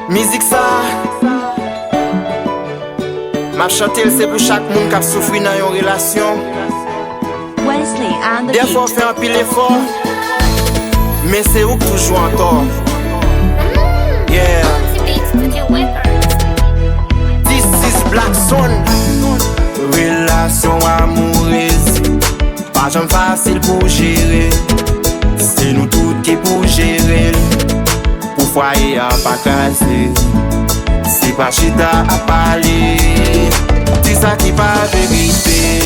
Musique ça m'a chanté c'est pour chaque monde qui a souffert dans une relation. Des fois fait un pile effort, mais c'est où toujours encore. Yeah. This is Blackson. Relation amoureuse, pas jamais facile pour gérer. C'est nous tous qui pour gérer. Pour foyer à pas casser, c'est pas chita à parler. C'est ça qui pas vérité.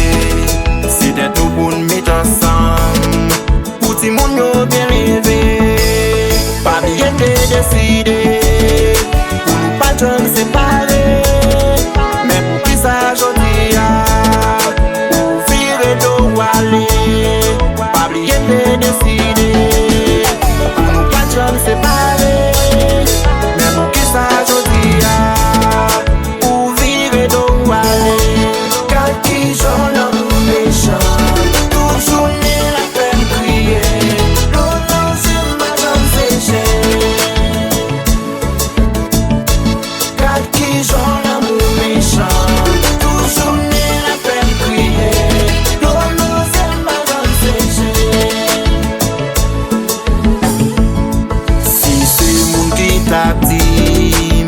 C'est d'être tout pour nous mettre ensemble. Pour tout le monde nous bien rêver. Pas bien de décider. Pour nous pas jamais séparer. Mais pour qui ça j'en pour vivre d'où aller. Pas bien de décider. Pour nous pas jamais séparer. Mais pour qui ça j'en pour vivre d'où aller. Gade Kijan lanmour mechan. Toujours né la peine crier. Longtemps c'est ma jambe séchée. Gade Kijan lanmour mechan. Toujours né la peine crier. Longtemps c'est ma jambe séchée. Si c'est mon qui t'a dit,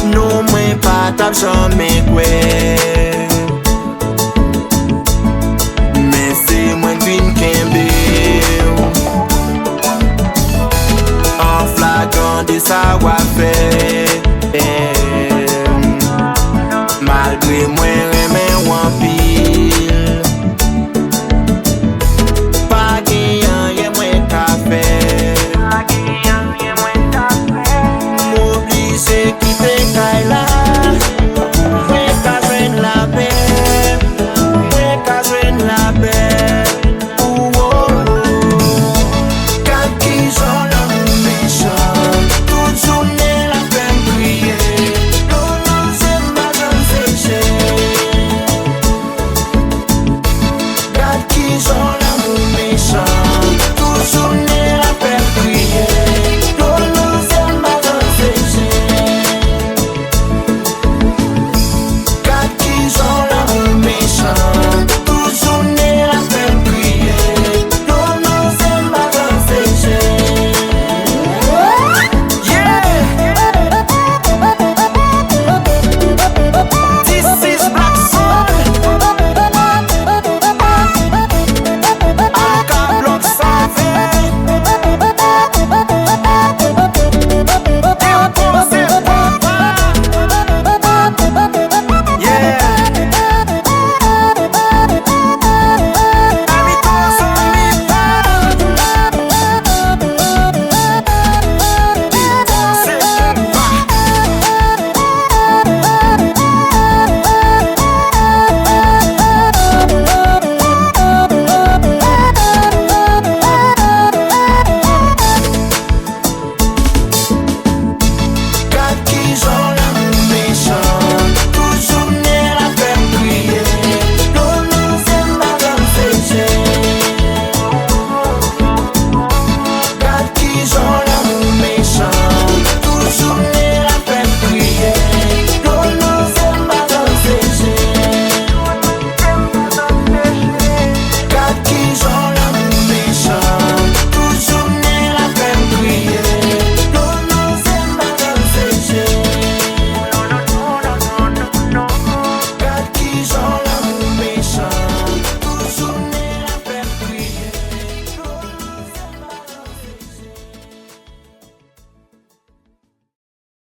non moi pas t'as jamais quoi. Mais c'est moi qui kembe. En flagrant de savoir faire.